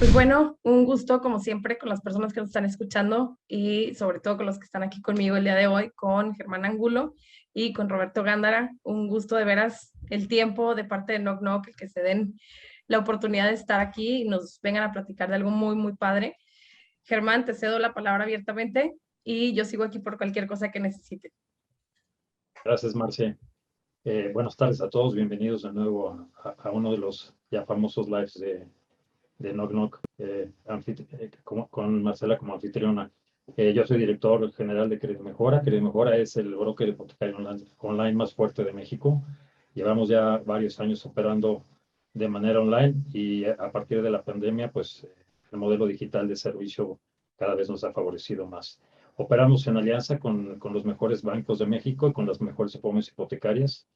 Pues bueno, un gusto como siempre con las personas que nos están escuchando y sobre todo con los que están aquí conmigo el día de hoy, con Germán Angulo y con Roberto Gándara. Un gusto de veras el tiempo de parte de Knock Knock, el que se den la oportunidad de estar aquí y nos vengan a platicar de algo muy, muy padre. Germán, te cedo la palabra abiertamente y yo sigo aquí por cualquier cosa que necesite. Gracias, Marce. Buenas tardes a todos. Bienvenidos de nuevo a uno de los ya famosos lives de Knock Knock, con Marcela como anfitriona. Yo soy director general de Credit Mejora. Credit Mejora es el broker hipotecario online más fuerte de México. Llevamos ya varios años operando de manera online y a partir de la pandemia, pues el modelo digital de servicio cada vez nos ha favorecido más. Operamos en alianza con los mejores bancos de México y con las mejores hipotecarias.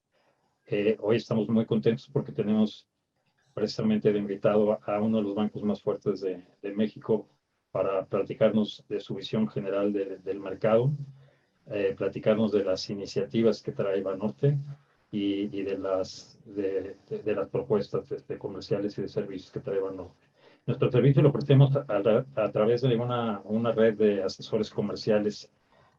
Hoy estamos muy contentos porque tenemos precisamente de invitado a uno de los bancos más fuertes de México para platicarnos de su visión general del mercado, platicarnos de las iniciativas que trae Banorte y de las propuestas comerciales y de servicios que trae Banorte. Nuestro servicio lo ofrecemos a través de una red de asesores comerciales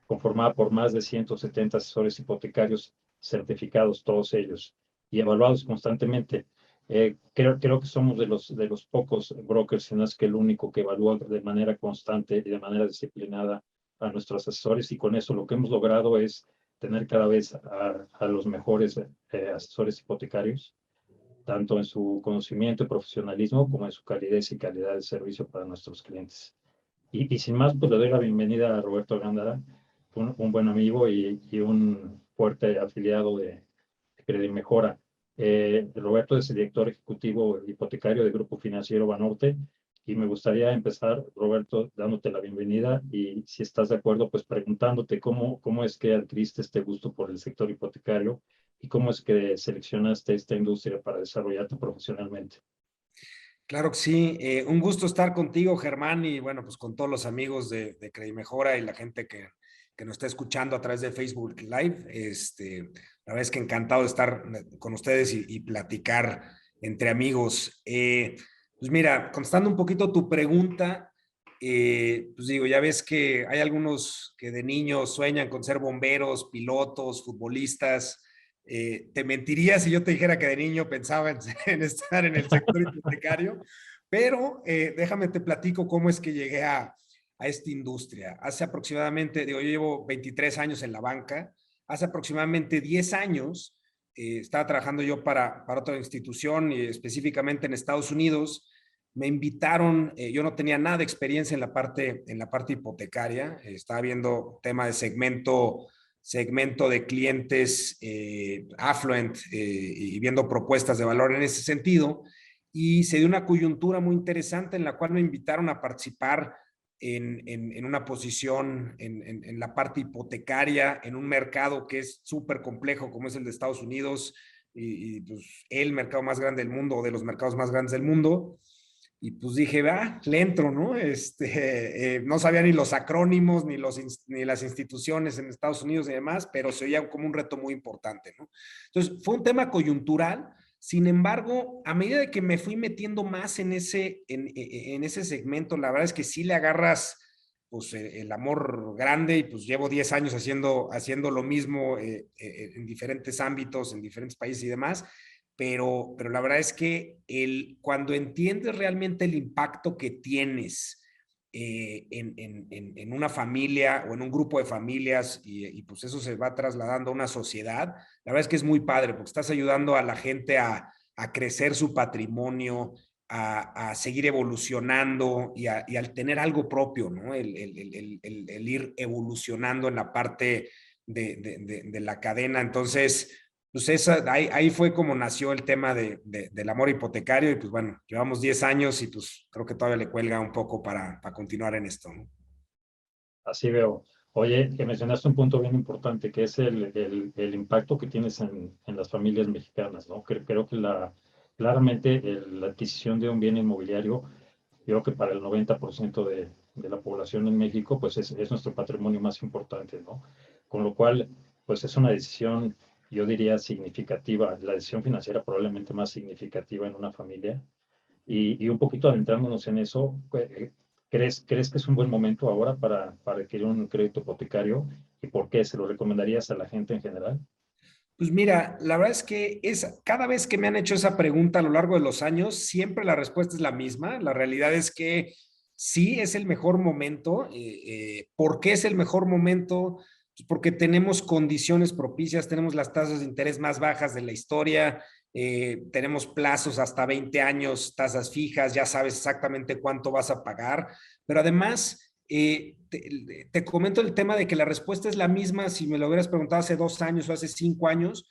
conformada por más de 170 asesores hipotecarios certificados, todos ellos, y evaluados constantemente. Creo que somos de los pocos brokers, si no es que el único que evalúa de manera constante y de manera disciplinada a nuestros asesores, y con eso lo que hemos logrado es tener cada vez a los mejores asesores hipotecarios, tanto en su conocimiento y profesionalismo como en su calidez y calidad de servicio para nuestros clientes. Y sin más, pues le doy la bienvenida a Roberto Gándara, un buen amigo y un fuerte afiliado de Credit Mejora. Roberto es el director ejecutivo hipotecario del Grupo Financiero Banorte y me gustaría empezar, Roberto, dándote la bienvenida y si estás de acuerdo, pues preguntándote cómo es que adquiriste este gusto por el sector hipotecario y cómo es que seleccionaste esta industria para desarrollarte profesionalmente. Claro que sí, un gusto estar contigo, Germán, y bueno, pues con todos los amigos de Credit Mejora y la gente que nos está escuchando a través de Facebook Live. La verdad es que encantado de estar con ustedes y platicar entre amigos. Pues mira, contestando un poquito tu pregunta, pues digo, ya ves que hay algunos que de niños sueñan con ser bomberos, pilotos, futbolistas. Te mentiría si yo te dijera que de niño pensaba en estar en el sector hipotecario, pero déjame te platico cómo es que llegué a esta industria. Hace aproximadamente, digo, yo llevo 23 años en la banca, hace aproximadamente 10 años estaba trabajando yo para otra institución y específicamente en Estados Unidos. Me invitaron, yo no tenía nada de experiencia en la parte hipotecaria, estaba viendo tema de segmento de clientes affluent y viendo propuestas de valor en ese sentido. Y se dio una coyuntura muy interesante en la cual me invitaron a participar en una posición en la parte hipotecaria, en un mercado que es súper complejo como es el de Estados Unidos y pues el mercado más grande del mundo o de los mercados más grandes del mundo. Y pues dije, va, le entro, ¿no? No sabía ni los acrónimos, ni las instituciones en Estados Unidos y demás, pero se oía como un reto muy importante, ¿no? Entonces, fue un tema coyuntural. Sin embargo, a medida de que me fui metiendo más en ese segmento, la verdad es que sí le agarras pues el amor grande y pues llevo 10 años haciendo lo mismo en diferentes ámbitos, en diferentes países y demás, pero la verdad es que cuando entiendes realmente el impacto que tienes en una familia o en un grupo de familias y pues eso se va trasladando a una sociedad, la verdad es que es muy padre porque estás ayudando a la gente a crecer su patrimonio, a seguir evolucionando y al tener algo propio, ¿no? El ir evolucionando en la parte de la cadena. Entonces, pues ahí fue como nació el tema del amor hipotecario y pues bueno, llevamos 10 años y pues creo que todavía le cuelga un poco para continuar en esto, ¿no? Así veo. Oye, que mencionaste un punto bien importante, que es el impacto que tienes en las familias mexicanas, ¿no? Creo que claramente la adquisición de un bien inmobiliario, creo que para el 90% de la población en México, pues es nuestro patrimonio más importante, ¿no? Con lo cual, pues es una decisión, yo diría, significativa, la decisión financiera probablemente más significativa en una familia Y un poquito adentrándonos en eso, ¿crees que es un buen momento ahora para adquirir un crédito hipotecario? ¿Y por qué? ¿Se lo recomendarías a la gente en general? Pues mira, la verdad es que cada vez que me han hecho esa pregunta a lo largo de los años, siempre la respuesta es la misma. La realidad es que sí es el mejor momento. ¿Por qué es el mejor momento? Pues porque tenemos condiciones propicias, tenemos las tasas de interés más bajas de la historia, tenemos plazos hasta 20 años, tasas fijas, ya sabes exactamente cuánto vas a pagar, pero además te comento el tema de que la respuesta es la misma si me lo hubieras preguntado hace 2 años o hace 5 años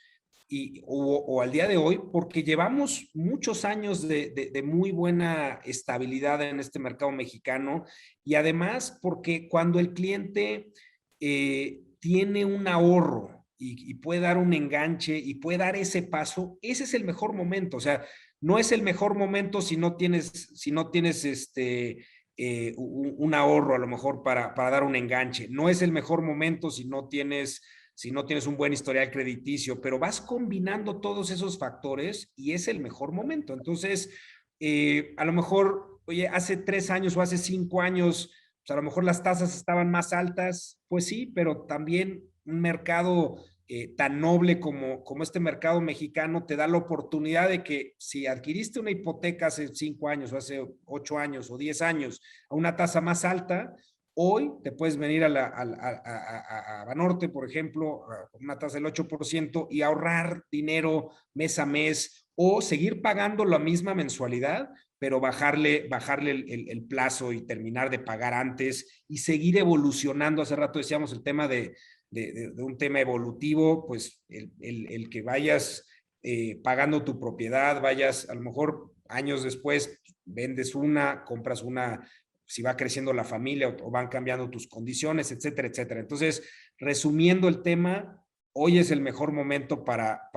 o al día de hoy, porque llevamos muchos años de muy buena estabilidad en este mercado mexicano y además porque cuando el cliente tiene un ahorro y puede dar un enganche y puede dar ese paso, ese es el mejor momento. O sea, no es el mejor momento si no tienes un ahorro a lo mejor para dar un enganche. No es el mejor momento si no tienes un buen historial crediticio, pero vas combinando todos esos factores y es el mejor momento. Entonces, a lo mejor, oye, hace 3 años o hace 5 años, pues a lo mejor las tasas estaban más altas, pues sí, pero también un mercado tan noble como este mercado mexicano te da la oportunidad de que si adquiriste una hipoteca hace 5 años o hace 8 años o 10 años a una tasa más alta, hoy te puedes venir a Banorte, por ejemplo, con una tasa del 8% y ahorrar dinero mes a mes o seguir pagando la misma mensualidad, pero bajarle el plazo y terminar de pagar antes y seguir evolucionando. Hace rato decíamos el tema de un tema evolutivo, pues el que vayas pagando tu propiedad, vayas a lo mejor años después, vendes una, compras una, si va creciendo la familia o van cambiando tus condiciones, etcétera, etcétera. Entonces, resumiendo el tema, hoy es el mejor momento para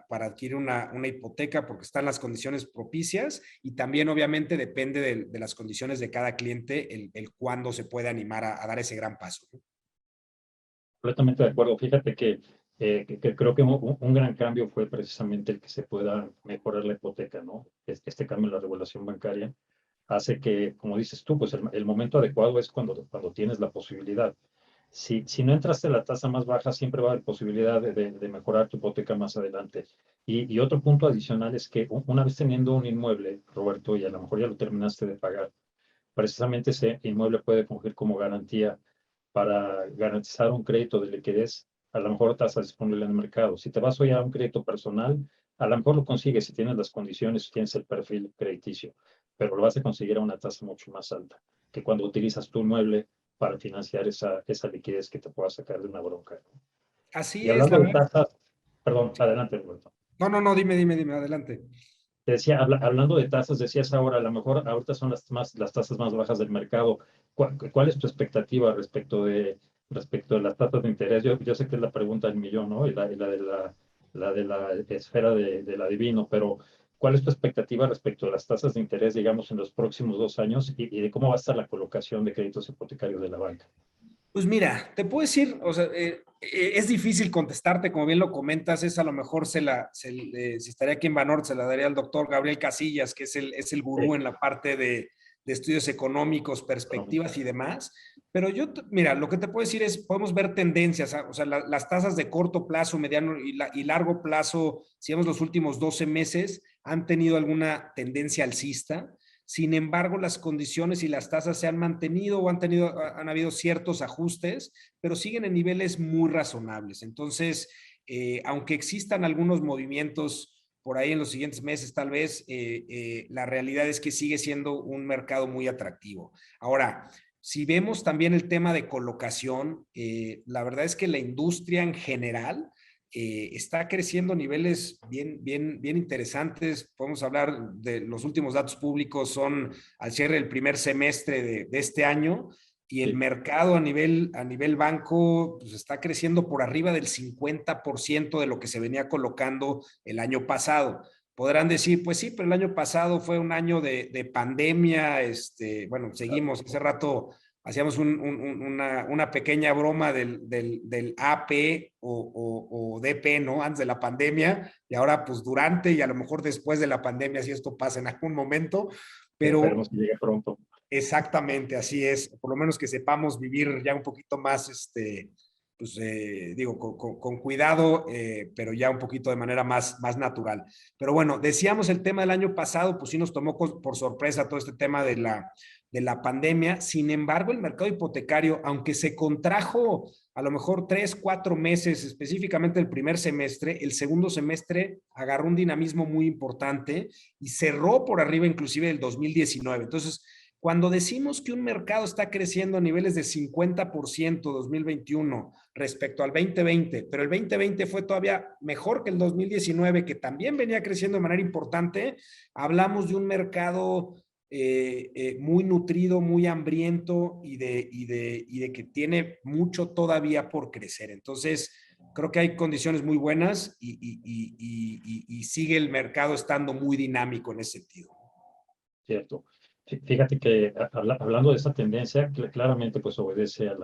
adquirir una hipoteca porque están las condiciones propicias y también obviamente depende de las condiciones de cada cliente el cuándo se puede animar a dar ese gran paso, ¿no? Completamente de acuerdo. Fíjate que creo que un gran cambio fue precisamente el que se pueda mejorar la hipoteca, ¿no? Este cambio en la regulación bancaria hace que, como dices tú, pues el momento adecuado es cuando tienes la posibilidad. Si no entraste a la tasa más baja, siempre va a haber posibilidad de mejorar tu hipoteca más adelante. Y otro punto adicional es que una vez teniendo un inmueble, Roberto, y a lo mejor ya lo terminaste de pagar, precisamente ese inmueble puede fungir como garantía para garantizar un crédito de liquidez, a lo mejor tasa disponible en el mercado. Si te vas hoy a un crédito personal, a lo mejor lo consigues si tienes las condiciones, si tienes el perfil crediticio, pero lo vas a conseguir a una tasa mucho más alta que cuando utilizas tu inmueble para financiar esa liquidez que te pueda sacar de una bronca. Y Así es, hablando la de verdad. tasas, perdón, adelante, Roberto. No, no, no, dime, adelante. Te decía, hablando de tasas, decías ahora, a lo mejor ahorita son las tasas más bajas del mercado. ¿Cuál es tu expectativa respecto de las tasas de interés? Yo sé que es la pregunta del millón, ¿no? Y la de la esfera del adivino, pero ¿cuál es tu expectativa respecto de las tasas de interés, digamos, en los próximos 2 años y de cómo va a estar la colocación de créditos hipotecarios de la banca? Pues mira, te puedo decir, o sea, es difícil contestarte, como bien lo comentas, es a lo mejor si estaría aquí en Banorte, se la daría al doctor Gabriel Casillas, que es el gurú Sí, en la parte de estudios económicos, perspectivas y demás. Pero mira, lo que te puedo decir es, podemos ver tendencias, o sea, las tasas de corto plazo, mediano y largo plazo, si vemos los últimos 12 meses, han tenido alguna tendencia alcista. Sin embargo, las condiciones y las tasas se han mantenido o han habido ciertos ajustes, pero siguen en niveles muy razonables. Entonces, aunque existan algunos movimientos por ahí en los siguientes meses, tal vez, la realidad es que sigue siendo un mercado muy atractivo. Ahora, si vemos también el tema de colocación, la verdad es que la industria en general está creciendo a niveles bien interesantes. Podemos hablar de los últimos datos públicos, son al cierre del primer semestre de este año, y el sí. mercado a nivel banco pues, está creciendo por arriba del 50% de lo que se venía colocando el año pasado. Podrán decir, pues sí, pero el año pasado fue un año de pandemia. Bueno, seguimos, hace rato hacíamos una pequeña broma del AP o DP, ¿no? Antes de la pandemia, y ahora pues durante y a lo mejor después de la pandemia, si esto pasa en algún momento, pero esperemos que llegue pronto. exactamente, así es. Por lo menos que sepamos vivir ya un poquito más, pues digo, con cuidado, pero ya un poquito de manera más natural. Pero bueno, decíamos el tema del año pasado, pues sí nos tomó por sorpresa todo este tema de la pandemia. Sin embargo, el mercado hipotecario, aunque se contrajo a lo mejor 3, 4 meses, específicamente el primer semestre, el segundo semestre agarró un dinamismo muy importante y cerró por arriba inclusive del 2019. Entonces, cuando decimos que un mercado está creciendo a niveles de 50% 2021 respecto al 2020, pero el 2020 fue todavía mejor que el 2019, que también venía creciendo de manera importante, hablamos de un mercado muy nutrido, muy hambriento y de que tiene mucho todavía por crecer. Entonces, creo que hay condiciones muy buenas y sigue el mercado estando muy dinámico en ese sentido. Cierto. Fíjate que hablando de esa tendencia, claramente pues obedece a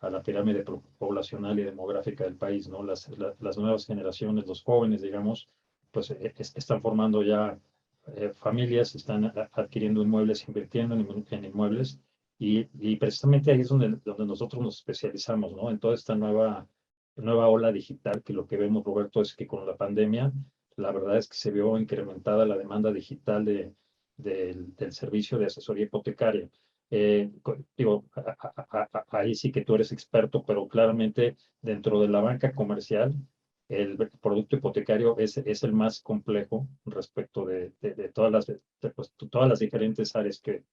la pirámide poblacional y demográfica del país, ¿no? Las nuevas generaciones, los jóvenes, digamos, pues están formando ya familias, están adquiriendo inmuebles, invirtiendo en inmuebles, y precisamente ahí es donde nosotros nos especializamos, ¿no? En toda esta nueva ola digital, que lo que vemos, Roberto, es que con la pandemia, la verdad es que se vio incrementada la demanda digital del servicio de asesoría hipotecaria. Digo, ahí sí que tú eres experto, pero claramente dentro de la banca comercial, el producto hipotecario es el más complejo respecto de pues, todas las diferentes áreas que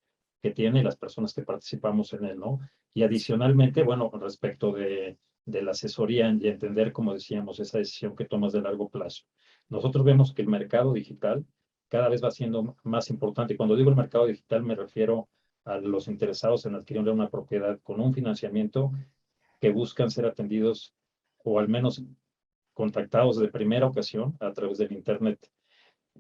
tiene y las personas que participamos en él, ¿no? Y adicionalmente, bueno, respecto de la asesoría y entender, como decíamos, esa decisión que tomas de largo plazo. Nosotros vemos que el mercado digital cada vez va siendo más importante. Y cuando digo el mercado digital, me refiero a los interesados en adquirir una propiedad con un financiamiento que buscan ser atendidos o al menos contactados de primera ocasión a través del Internet.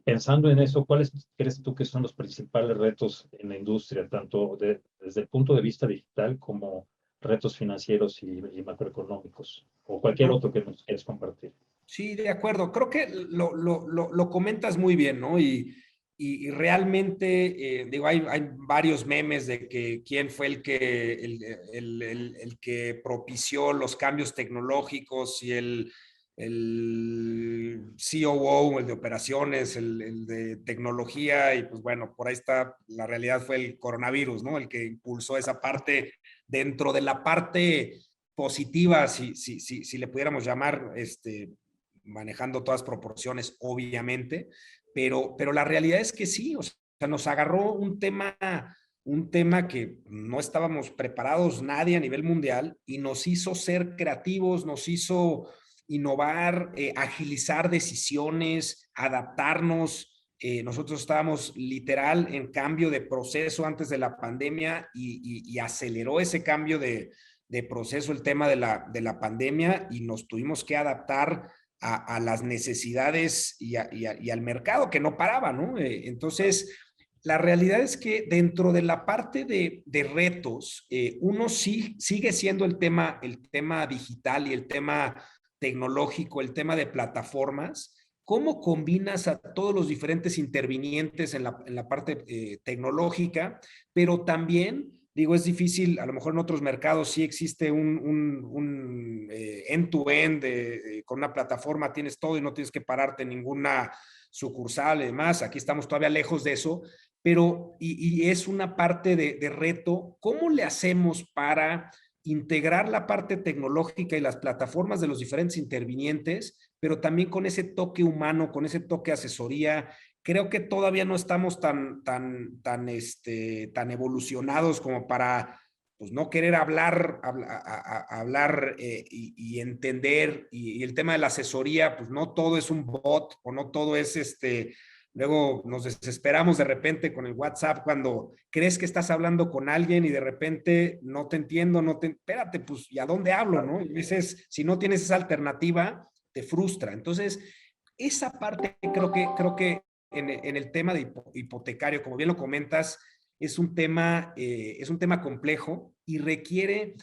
Pensando en eso, ¿cuáles crees tú que son los principales retos en la industria, tanto desde el punto de vista digital como retos financieros y macroeconómicos? O cualquier otro que nos quieras compartir. Sí, de acuerdo. Creo que lo comentas muy bien, ¿no? Y realmente, digo, hay varios memes de que quién fue el que propició los cambios tecnológicos y el COO, el de operaciones, el de tecnología, y pues bueno, por ahí está, la realidad fue el coronavirus, ¿no? El que impulsó esa parte dentro de la parte positiva, si le pudiéramos llamar, manejando todas proporciones, obviamente, pero la realidad es que sí, o sea, nos agarró un tema que no estábamos preparados nadie a nivel mundial y nos hizo ser creativos, nos hizo innovar, agilizar decisiones, adaptarnos. Nosotros estábamos literal en cambio de proceso antes de la pandemia y aceleró ese cambio de proceso el tema de la pandemia y nos tuvimos que adaptar a las necesidades y al mercado que no paraba, ¿no? Entonces, la realidad es que dentro de la parte de retos, uno sí sigue siendo el tema digital y el tema tecnológico, el tema de plataformas. ¿Cómo combinas a todos los diferentes intervinientes en la parte tecnológica, pero también digo, es difícil, a lo mejor en otros mercados sí existe un end-to-end con una plataforma, tienes todo y no tienes que pararte en ninguna sucursal y demás. Aquí estamos todavía lejos de eso, pero y es una parte de reto. ¿Cómo le hacemos para integrar la parte tecnológica y las plataformas de los diferentes intervinientes, pero también con ese toque humano, con ese toque asesoría? Creo que todavía no estamos tan evolucionados como para pues, no querer hablar y entender. Y el tema de la asesoría, pues no todo es un bot o no todo es Luego nos desesperamos de repente con el WhatsApp cuando crees que estás hablando con alguien y de repente no te entiendo, espérate, pues, ¿y a dónde hablo, no? Y dices, si no tienes esa alternativa, te frustra. Entonces, esa parte creo que en el tema de hipotecario, como bien lo comentas, es un tema complejo y requiere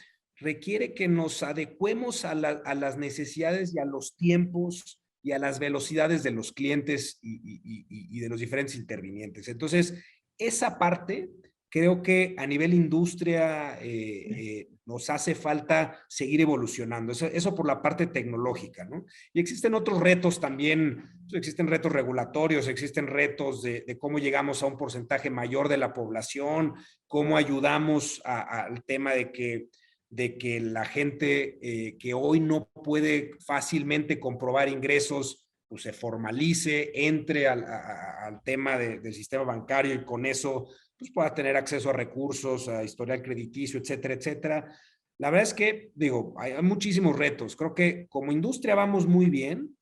que nos adecuemos a las necesidades y a los tiempos y a las velocidades de los clientes y de los diferentes intervinientes. Entonces, esa parte, creo que a nivel industria nos hace falta seguir evolucionando. Eso por la parte tecnológica, ¿no? Y existen otros retos también, existen retos regulatorios, existen retos de cómo llegamos a un porcentaje mayor de la población, cómo ayudamos al tema de que la gente que hoy no puede fácilmente comprobar ingresos, pues se formalice, entre al tema del sistema bancario y con eso pues pueda tener acceso a recursos, a historial crediticio, etcétera, etcétera. La verdad es que, digo, hay muchísimos retos. Creo que como industria vamos muy bien.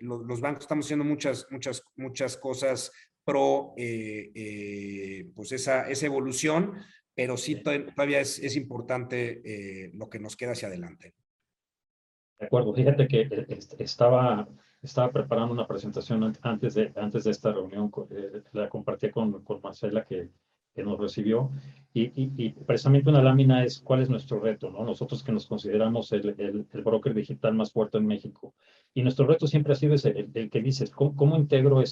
Los bancos estamos haciendo muchas cosas pro pues esa evolución, pero sí todavía es importante lo que nos queda hacia adelante. De acuerdo, fíjate que estaba preparando una presentación antes de esta reunión, la compartí con Marcela que nos recibió, y precisamente una lámina es cuál es nuestro reto, ¿no? Nosotros que nos consideramos el broker digital más fuerte en México, y nuestro reto siempre ha sido el que dices, ¿cómo integro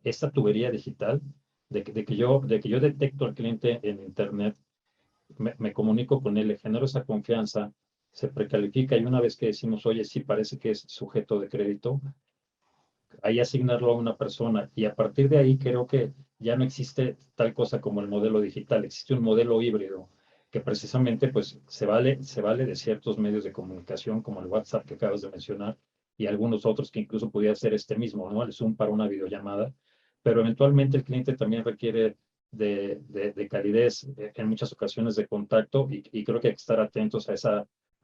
esta tubería digital de que yo detecto al cliente en Internet, me comunico con él, le genero esa confianza, se precalifica y una vez que decimos, oye, sí parece que es sujeto de crédito, ahí asignarlo a una persona y a partir de ahí creo que ya no existe tal cosa como el modelo digital, existe un modelo híbrido que precisamente pues se vale de ciertos medios de comunicación como el WhatsApp que acabas de mencionar y algunos otros que incluso pudiera ser este mismo, ¿no? El Zoom para una videollamada, pero eventualmente el cliente también requiere de calidez, en muchas ocasiones de contacto y creo que hay que estar atentos a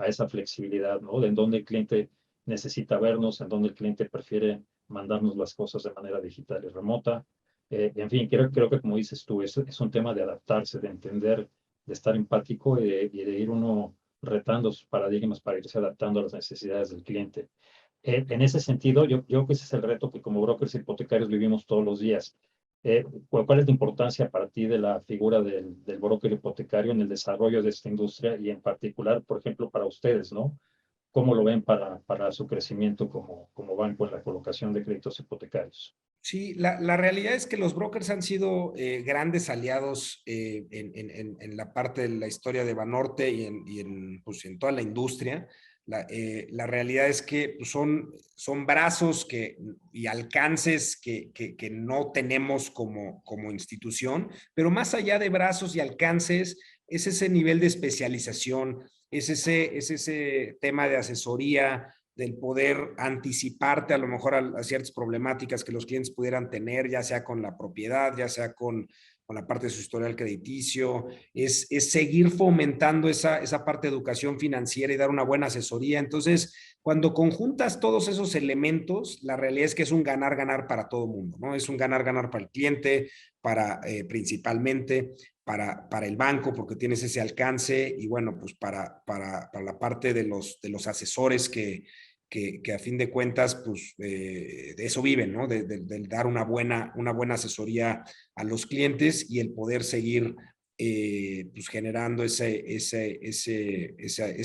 esa flexibilidad, ¿no? De en dónde el cliente necesita vernos, en dónde el cliente prefiere mandarnos las cosas de manera digital y remota. En fin, creo que como dices tú, es un tema de adaptarse, de entender, de estar empático y de ir uno retando sus paradigmas para irse adaptando a las necesidades del cliente. En ese sentido, yo creo que ese es el reto que como brokers hipotecarios vivimos todos los días. ¿Cuál es la importancia para ti de la figura del broker hipotecario en el desarrollo de esta industria y en particular, por ejemplo, para ustedes, ¿no? ¿Cómo lo ven para su crecimiento como banco en la colocación de créditos hipotecarios? Sí, la realidad es que los brokers han sido grandes aliados en la parte de la historia de Banorte pues, en toda la industria. La realidad es que pues, son brazos y alcances que no tenemos como institución, pero más allá de brazos y alcances, es ese nivel de especialización, es ese tema de asesoría, del poder anticiparte a lo mejor a ciertas problemáticas que los clientes pudieran tener, ya sea con la propiedad, ya sea con la parte de su historial crediticio, es seguir fomentando esa parte de educación financiera y dar una buena asesoría. Entonces, cuando conjuntas todos esos elementos, la realidad es que es un ganar-ganar para todo el mundo, ¿no? Es un ganar-ganar para el cliente, principalmente para el banco, porque tienes ese alcance, y bueno, pues para la parte de los asesores que a fin de cuentas, pues de eso viven, ¿no? De dar una buena asesoría a los clientes y el poder seguir pues generando ese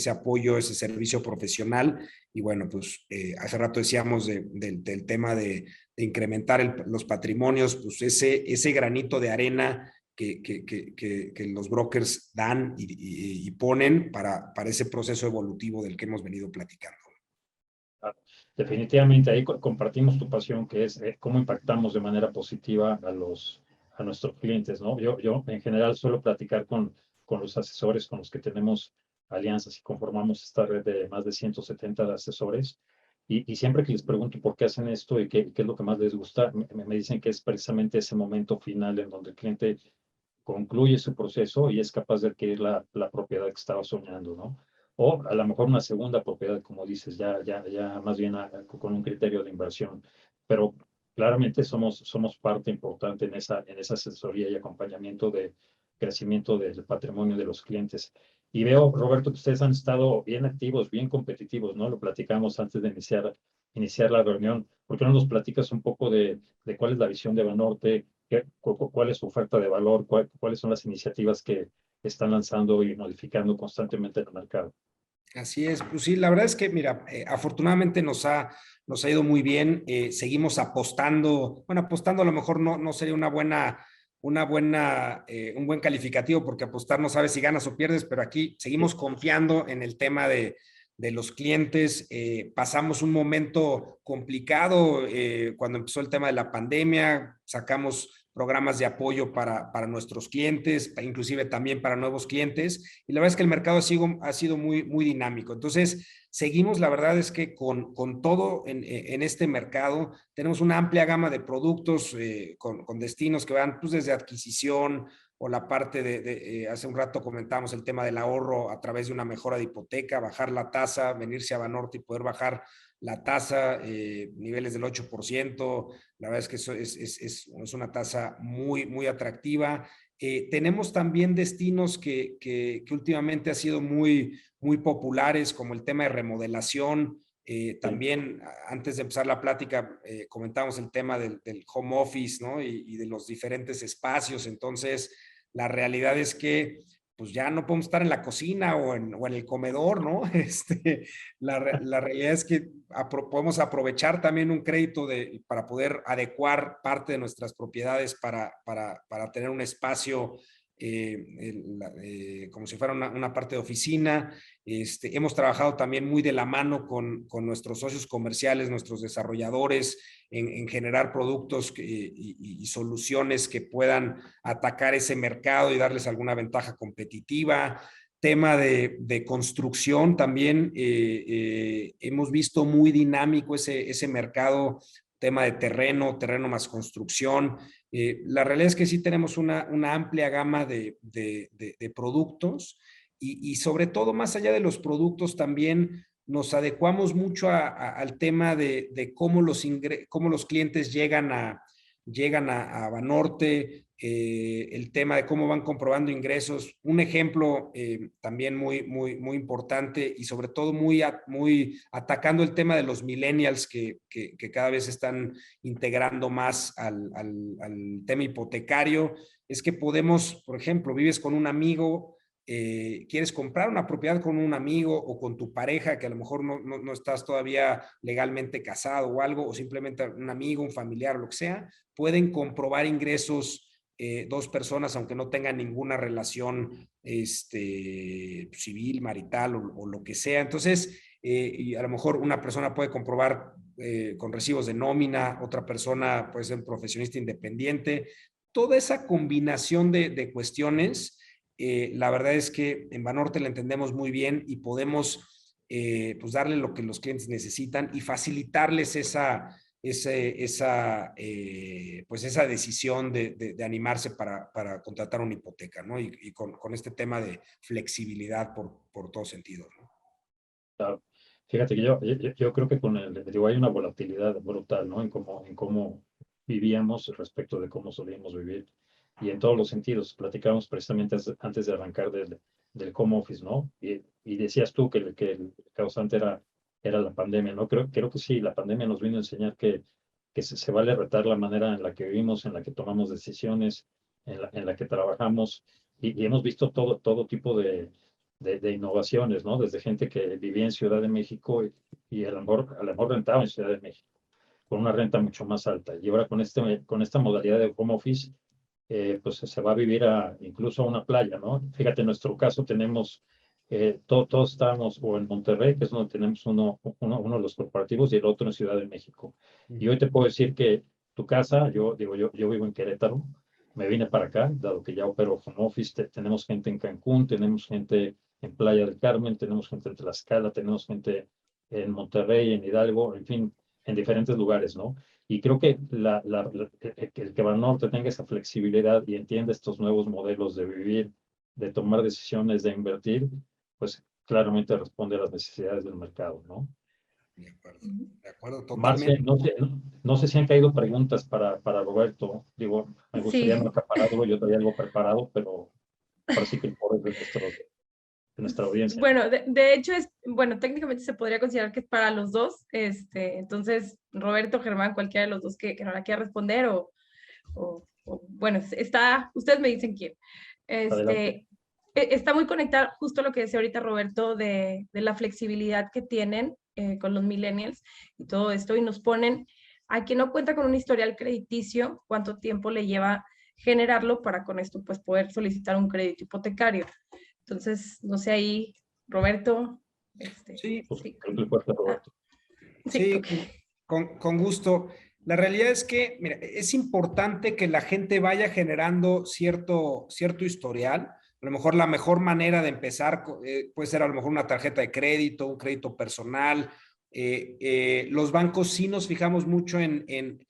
apoyo, ese servicio profesional. Y bueno, pues hace rato decíamos del tema de incrementar los patrimonios, pues ese granito de arena que los brokers dan y ponen para ese proceso evolutivo del que hemos venido platicando. Definitivamente ahí compartimos tu pasión, que es cómo impactamos de manera positiva a nuestros clientes, ¿no? Yo en general suelo platicar con los asesores con los que tenemos alianzas y conformamos esta red de más de 170 asesores. Y siempre que les pregunto por qué hacen esto y qué es lo que más les gusta, me dicen que es precisamente ese momento final en donde el cliente concluye su proceso y es capaz de adquirir la propiedad que estaba soñando, ¿no? O a lo mejor una segunda propiedad, como dices, ya más bien con un criterio de inversión. Pero claramente somos parte importante en esa asesoría y acompañamiento de crecimiento del patrimonio de los clientes. Y veo, Roberto, que ustedes han estado bien activos, bien competitivos, ¿no? Lo platicamos antes de iniciar la reunión. ¿Por qué no nos platicas un poco de cuál es la visión de Banorte? ¿Cuál es su oferta de valor? ¿Cuáles son las iniciativas que están lanzando y modificando constantemente en el mercado? Así es, pues sí, la verdad es que, mira, afortunadamente nos ha ido muy bien, seguimos apostando, bueno, apostando a lo mejor no sería una buena un buen calificativo, porque apostar no sabes si ganas o pierdes, pero aquí seguimos confiando en el tema de los clientes. Pasamos un momento complicado cuando empezó el tema de la pandemia, sacamos programas de apoyo para nuestros clientes, inclusive también para nuevos clientes, y la verdad es que el mercado ha sido muy, muy dinámico. Entonces, seguimos, la verdad es que con todo en este mercado, tenemos una amplia gama de productos con destinos que van pues, desde adquisición o la parte hace un rato comentamos el tema del ahorro a través de una mejora de hipoteca, bajar la tasa, venirse a Banorte y poder bajar la tasa, niveles del 8%, la verdad es que eso es una tasa muy, muy atractiva. Tenemos también destinos que últimamente han sido muy, muy populares, como el tema de remodelación. También, antes de empezar la plática, comentamos el tema del home office, ¿no? Y de los diferentes espacios. Entonces, la realidad es que pues ya no podemos estar en la cocina o en el comedor, ¿no? La realidad es que podemos aprovechar también un crédito para poder adecuar parte de nuestras propiedades para tener un espacio como si fuera una parte de oficina. Hemos trabajado también muy de la mano con nuestros socios comerciales, nuestros desarrolladores, en generar productos y soluciones que puedan atacar ese mercado y darles alguna ventaja competitiva. Tema de construcción también, hemos visto muy dinámico ese mercado, tema de terreno más construcción. La realidad es que sí tenemos una amplia gama de productos y sobre todo, más allá de los productos, también nos adecuamos mucho al tema de cómo los clientes llegan a Banorte, el tema de cómo van comprobando ingresos. Un ejemplo también muy, muy, muy importante y sobre todo muy atacando el tema de los millennials que cada vez están integrando más al tema hipotecario, es que podemos, por ejemplo, vives con un amigo, quieres comprar una propiedad con un amigo o con tu pareja que a lo mejor no estás todavía legalmente casado o algo, o simplemente un amigo, un familiar o lo que sea, pueden comprobar ingresos dos personas aunque no tengan ninguna relación civil, marital o lo que sea. Entonces, y a lo mejor una persona puede comprobar con recibos de nómina, otra persona puede ser un profesionista independiente. Toda esa combinación de cuestiones, la verdad es que en Banorte la entendemos muy bien y podemos pues darle lo que los clientes necesitan y facilitarles esa decisión de animarse para contratar una hipoteca, ¿no? Y con este tema de flexibilidad por todos sentidos, ¿no? Claro. Fíjate que yo creo que digo, hay una volatilidad brutal, ¿no? En cómo vivíamos respecto de cómo solíamos vivir y en todos los sentidos. Platicábamos precisamente antes de arrancar del home office, ¿no? Y decías tú que el causante era la pandemia, ¿no? Creo que sí, la pandemia nos vino a enseñar que se vale retar la manera en la que vivimos, en la que tomamos decisiones, en la que trabajamos y hemos visto todo tipo de innovaciones, ¿no? Desde gente que vivía en Ciudad de México y a lo mejor rentaba en Ciudad de México con una renta mucho más alta. Y ahora con esta modalidad de home office, pues se va a vivir incluso a una playa, ¿no? Fíjate, en nuestro caso tenemos, todos estamos o en Monterrey, que es donde tenemos uno de los corporativos, y el otro en Ciudad de México. Y hoy te puedo decir que tu casa, yo vivo en Querétaro, me vine para acá, dado que ya opero home office, tenemos gente en Cancún, tenemos gente en Playa del Carmen, tenemos gente en Tlaxcala, tenemos gente en Monterrey, en Hidalgo, en fin, en diferentes lugares, ¿no? Y creo que el que Banorte tenga esa flexibilidad y entienda estos nuevos modelos de vivir, de tomar decisiones, de invertir, pues claramente responde a las necesidades del mercado, ¿no? De acuerdo, Marce, totalmente. no sé si han caído preguntas para Roberto. Digo, me gustaría no Sí, acapararlo, yo traía algo preparado, pero ahora sí que el poder de nuestra audiencia. bueno, de hecho bueno, técnicamente se podría considerar que es para los dos, entonces Roberto, Germán, cualquiera de los dos que no la quiera responder bueno, ustedes me dicen quién. Adelante. Está muy conectado justo lo que decía ahorita Roberto de la flexibilidad que tienen con los millennials y todo esto, y nos ponen a quien no cuenta con un historial crediticio, cuánto tiempo le lleva generarlo para con esto pues poder solicitar un crédito hipotecario. Entonces, no sé ahí, Roberto. Sí, Sí. Creo que fuerte, Roberto. Sí, sí, okay. con gusto. La realidad es que, mira, es importante que la gente vaya generando cierto historial. A lo mejor la mejor manera de empezar puede ser a lo mejor una tarjeta de crédito, un crédito personal. Los bancos sí nos fijamos mucho en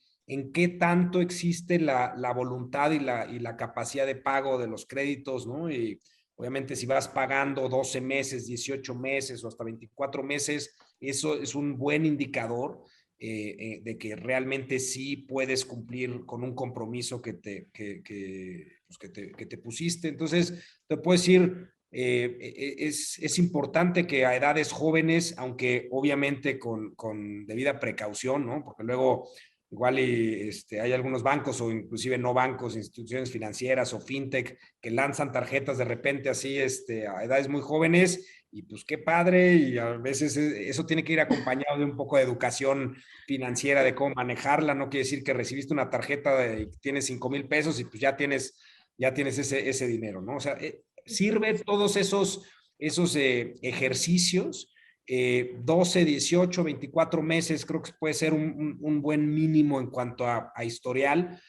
qué tanto existe la voluntad y la capacidad de pago de los créditos, ¿no? Y obviamente si vas pagando 12 meses, 18 meses o hasta 24 meses, eso es un buen indicador de que realmente sí puedes cumplir con un compromiso que te pusiste. Entonces, te puedo decir, es importante que a edades jóvenes, aunque obviamente con debida precaución, ¿no? Porque luego igual hay algunos bancos o inclusive no bancos, instituciones financieras o fintech que lanzan tarjetas de repente así a edades muy jóvenes y pues qué padre, y a veces eso tiene que ir acompañado de un poco de educación financiera, de cómo manejarla. No quiere decir que recibiste una tarjeta de tienes 5,000 pesos y pues ya tienes ese dinero, ¿no? O sea, sirve todos esos ejercicios, 12, 18, 24 meses, creo que puede ser un buen mínimo en cuanto a historial.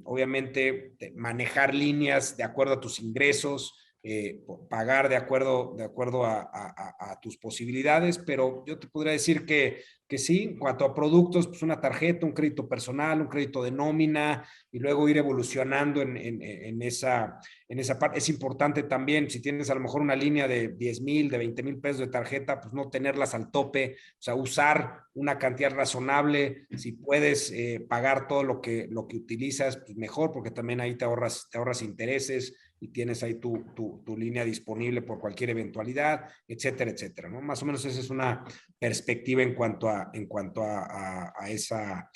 Obviamente, manejar líneas de acuerdo a tus ingresos, pagar de acuerdo a tus posibilidades, pero yo te podría decir que sí, en cuanto a productos, pues una tarjeta, un crédito personal, un crédito de nómina, y luego ir evolucionando en esa parte. Es importante también, si tienes a lo mejor una línea de 10,000, de 20,000 pesos de tarjeta, pues no tenerlas al tope, o sea, usar una cantidad razonable. Si puedes pagar todo lo que utilizas, pues mejor, porque también ahí te ahorras intereses y tienes ahí tu línea disponible por cualquier eventualidad, etcétera, etcétera, ¿no? Más o menos esa es una perspectiva en cuanto a esa,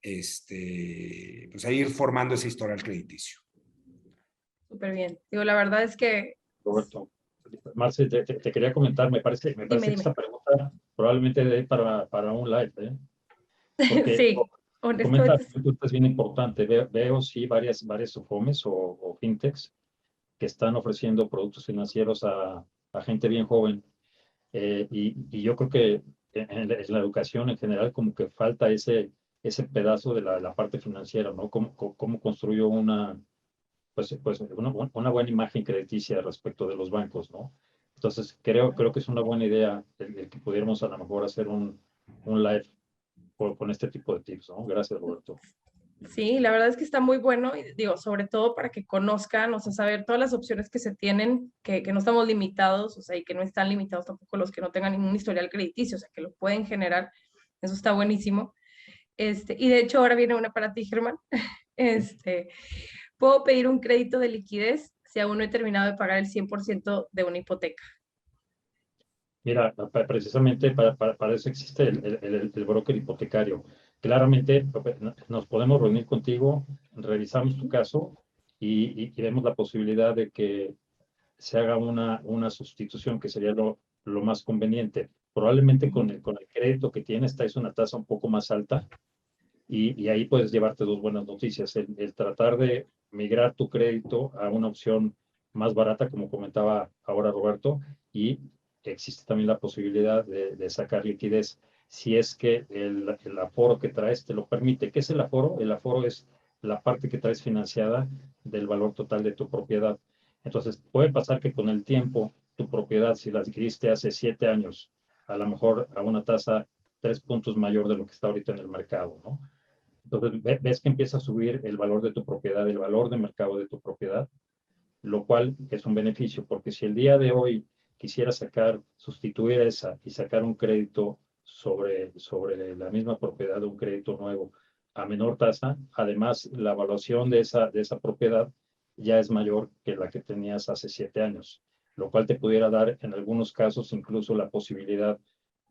pues a ir formando ese historial crediticio. Súper bien. Digo, la verdad es que... Roberto, Marce, te quería comentar, me parece Dime. que esta pregunta probablemente dé para un live, ¿eh? Porque Sí, comenta, honestamente. es bien importante. Veo sí varias SOFOMES o fintechs que están ofreciendo productos financieros a gente bien joven. Y yo creo que en la educación en general como que falta ese pedazo de la parte financiera, ¿no? Cómo construyo una buena imagen crediticia respecto de los bancos, ¿no? Entonces, creo que es una buena idea el que pudiéramos a lo mejor hacer un live con este tipo de tips, ¿no? Gracias, Roberto. Sí, la verdad es que está muy bueno y digo, sobre todo para que conozcan, o sea, saber todas las opciones que se tienen, que no estamos limitados, o sea, y que no están limitados tampoco los que no tengan ningún historial crediticio, o sea, que lo pueden generar. Eso está buenísimo. Y de hecho ahora viene una para ti, Germán. ¿Puedo pedir un crédito de liquidez si aún no he terminado de pagar el 100% de una hipoteca? Mira, precisamente para eso existe el broker hipotecario. Claramente nos podemos reunir contigo, revisamos tu caso y vemos la posibilidad de que se haga una sustitución, que sería lo más conveniente. Probablemente con el crédito que tienes, es una tasa un poco más alta y ahí puedes llevarte dos buenas noticias. El tratar de migrar tu crédito a una opción más barata, como comentaba ahora Roberto, y existe también la posibilidad de sacar liquidez si es que el aforo que traes te lo permite. ¿Qué es el aforo? El aforo es la parte que traes financiada del valor total de tu propiedad. Entonces, puede pasar que con el tiempo tu propiedad, si la adquiriste hace 7 años, a lo mejor a una tasa 3 puntos mayor de lo que está ahorita en el mercado, ¿no? Entonces, ves que empieza a subir el valor de tu propiedad, el valor de mercado de tu propiedad, lo cual es un beneficio, porque si el día de hoy quisiera sustituir esa y sacar un crédito sobre la misma propiedad, un crédito nuevo a menor tasa, además la evaluación de esa propiedad ya es mayor que la que tenías hace 7 años, lo cual te pudiera dar en algunos casos incluso la posibilidad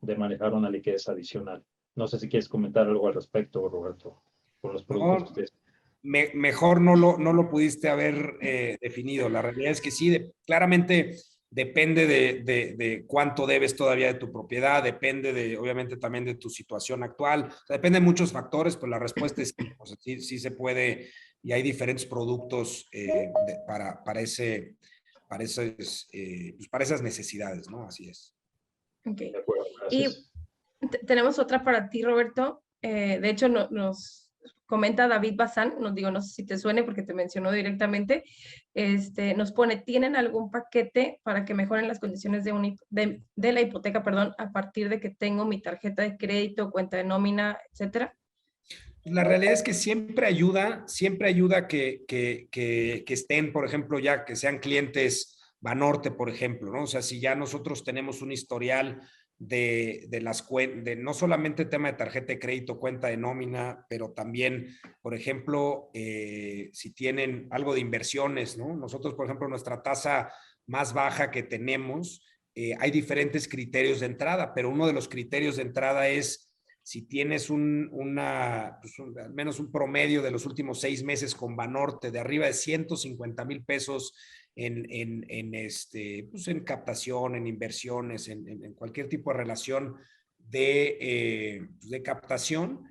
de manejar una liquidez adicional. No sé si quieres comentar algo al respecto, Roberto, con los productos que ustedes. Mejor no lo pudiste haber definido. La realidad es que sí, claramente depende de cuánto debes todavía de tu propiedad, depende obviamente también de tu situación actual. O sea, depende de muchos factores, pero la respuesta es sí, o sea, sí se puede y hay diferentes productos para esas necesidades, ¿no? Así es. Ok. De acuerdo, Y gracias. tenemos otra para ti, Roberto. De hecho, nos comenta David Bazán, no sé si te suene porque te mencionó directamente, nos pone, ¿tienen algún paquete para que mejoren las condiciones de la hipoteca, perdón, a partir de que tengo mi tarjeta de crédito, cuenta de nómina, etcétera? La realidad es que siempre ayuda que estén, por ejemplo, ya que sean clientes Banorte, por ejemplo, ¿no? O sea, si ya nosotros tenemos un historial de no solamente tema de tarjeta de crédito, cuenta de nómina, pero también, por ejemplo, si tienen algo de inversiones, ¿no? Nosotros, por ejemplo, nuestra tasa más baja que tenemos, hay diferentes criterios de entrada, pero uno de los criterios de entrada es si tienes al menos un promedio de los últimos 6 meses con Banorte de arriba de 150,000 pesos en captación, en inversiones, en cualquier tipo de relación de captación,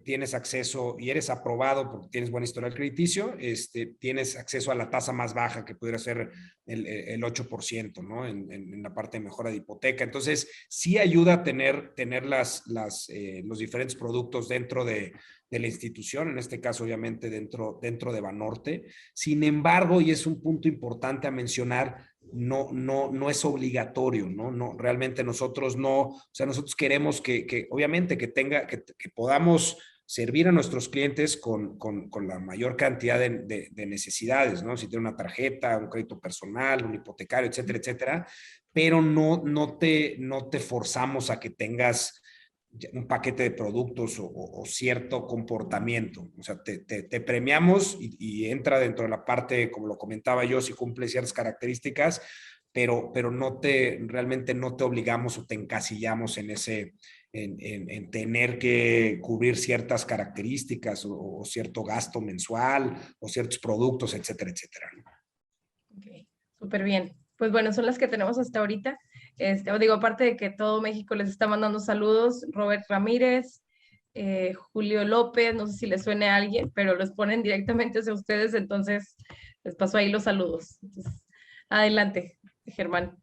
tienes acceso y eres aprobado porque tienes buen historial crediticio, tienes acceso a la tasa más baja que pudiera ser el 8%, ¿no? En la parte de mejora de hipoteca. Entonces, sí ayuda a tener los diferentes productos dentro de la institución, en este caso, obviamente, dentro de Banorte. Sin embargo, y es un punto importante a mencionar, no es obligatorio, ¿no? No, realmente nosotros nosotros queremos que obviamente que podamos servir a nuestros clientes con la mayor cantidad de necesidades, ¿no? Si tiene una tarjeta, un crédito personal, un hipotecario, etcétera, etcétera, pero no te forzamos a que tengas un paquete de productos o cierto comportamiento. O sea, te premiamos y entra dentro de la parte, como lo comentaba yo, si cumple ciertas características, pero realmente no te obligamos o te encasillamos en tener que cubrir ciertas características o cierto gasto mensual o ciertos productos, etcétera, etcétera. Ok, súper bien. Pues bueno, son las que tenemos hasta ahorita. Aparte de que todo México les está mandando saludos, Robert Ramírez, Julio López, no sé si les suene a alguien, pero los ponen directamente hacia ustedes, entonces les paso ahí los saludos. Entonces, adelante, Germán.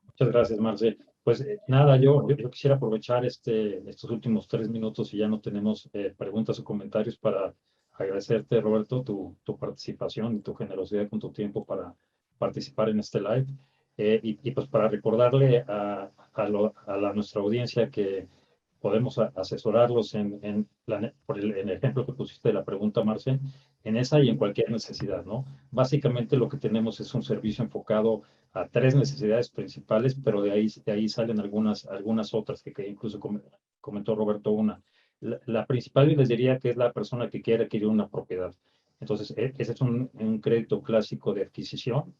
Muchas gracias, Marce. Pues nada, yo quisiera aprovechar estos últimos 3 minutos y ya no tenemos preguntas o comentarios para agradecerte, Roberto, tu participación y tu generosidad con tu tiempo para participar en este live. Y pues para recordarle a nuestra audiencia que podemos asesorarlos en el ejemplo que pusiste de la pregunta, Marce, en esa y en cualquier necesidad, ¿no? Básicamente lo que tenemos es un servicio enfocado a 3 necesidades principales, pero de ahí salen algunas otras que incluso comentó Roberto una. La principal yo les diría que es la persona que quiere adquirir una propiedad. Entonces, ese es un crédito clásico de adquisición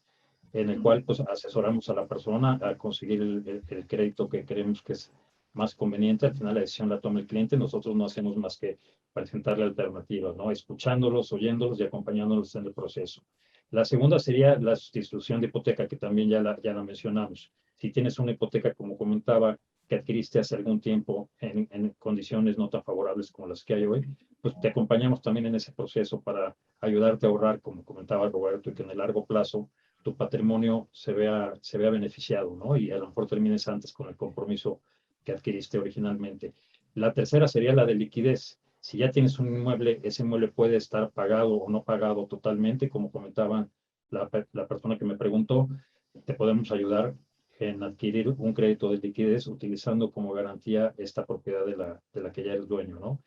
en el cual pues asesoramos a la persona a conseguir el crédito que creemos que es más conveniente. Al final la decisión la toma el cliente, nosotros no hacemos más que presentarle alternativas, ¿no? Escuchándolos, oyéndolos y acompañándolos en el proceso. La segunda sería la sustitución de hipoteca, que también ya la mencionamos. Si tienes una hipoteca, como comentaba, que adquiriste hace algún tiempo en condiciones no tan favorables como las que hay hoy, pues te acompañamos también en ese proceso para ayudarte a ahorrar, como comentaba Roberto, y que en el largo plazo tu patrimonio se vea beneficiado, ¿no? Y a lo mejor termines antes con el compromiso que adquiriste originalmente. La tercera sería la de liquidez. Si ya tienes un inmueble, ese inmueble puede estar pagado o no pagado totalmente, como comentaba la persona que me preguntó, te podemos ayudar en adquirir un crédito de liquidez utilizando como garantía esta propiedad de la que ya eres dueño, ¿no?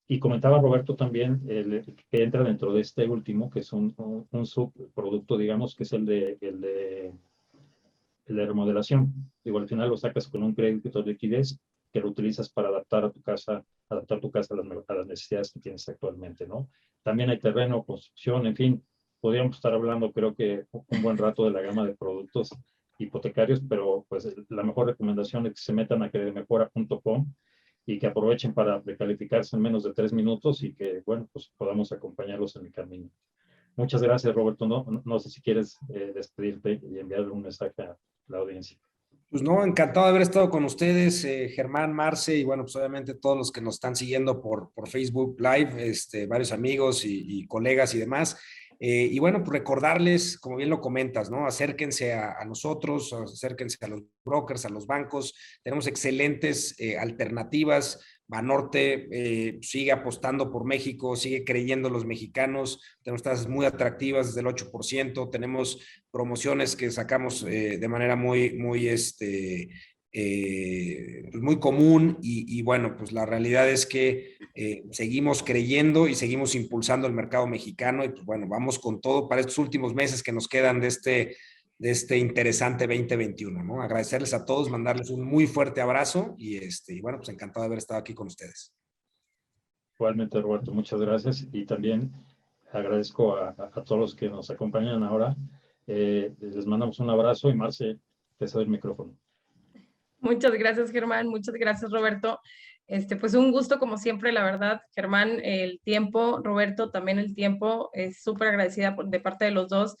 Y comentaba Roberto también que entra dentro de este último, que es un subproducto, digamos, que es el de remodelación. Digo, al final lo sacas con un crédito de liquidez que lo utilizas para adaptar tu casa a las necesidades que tienes actualmente, ¿no? También hay terreno, construcción, en fin, podríamos estar hablando, creo que un buen rato de la gama de productos hipotecarios, pero pues la mejor recomendación es que se metan a credemejora.com y que aprovechen para precalificarse en menos de 3 minutos y que, bueno, pues podamos acompañarlos en el camino. Muchas gracias, Roberto. No sé si quieres despedirte y enviarle un mensaje a la audiencia. Pues no, encantado de haber estado con ustedes, Germán, Marce, y bueno, pues obviamente todos los que nos están siguiendo por Facebook Live, varios amigos y colegas y demás. Y bueno, pues recordarles, como bien lo comentas, ¿no? Acérquense a nosotros, acérquense a los brokers, a los bancos. Tenemos excelentes alternativas. Banorte sigue apostando por México, sigue creyendo en los mexicanos. Tenemos tasas muy atractivas desde el 8%. Tenemos promociones que sacamos de manera pues muy común y bueno, pues la realidad es que seguimos creyendo y seguimos impulsando el mercado mexicano y pues bueno, vamos con todo para estos últimos meses que nos quedan de este interesante 2021, ¿no? Agradecerles a todos, mandarles un muy fuerte abrazo y bueno, pues encantado de haber estado aquí con ustedes. Igualmente, Roberto, muchas gracias y también agradezco a todos los que nos acompañan ahora. Les mandamos un abrazo y Marce, te cedo el micrófono. Muchas gracias, Germán. Muchas gracias, Roberto. Pues un gusto como siempre, la verdad, Germán, el tiempo, Roberto, también el tiempo, es súper agradecida de parte de los dos.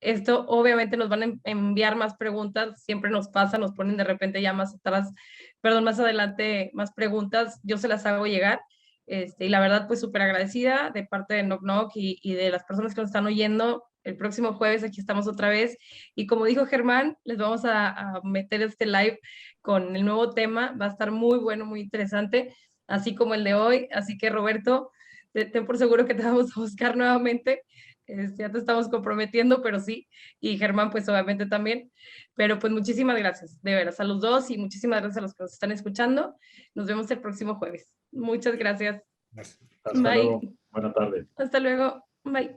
Esto obviamente nos van a enviar más preguntas, siempre nos pasa, nos ponen de repente ya más atrás, perdón, más adelante más preguntas, yo se las hago llegar. Y la verdad, pues súper agradecida de parte de Knock Knock y de las personas que nos están oyendo. El próximo jueves aquí estamos otra vez. Y como dijo Germán, les vamos a meter este live con el nuevo tema. Va a estar muy bueno, muy interesante, así como el de hoy. Así que Roberto, ten por seguro que te vamos a buscar nuevamente. Ya te estamos comprometiendo, pero sí. Y Germán, pues obviamente también. Pero pues muchísimas gracias, de veras, a los dos y muchísimas gracias a los que nos están escuchando. Nos vemos el próximo jueves. Muchas gracias. Hasta Bye. luego. Buena tarde. Hasta luego. Bye.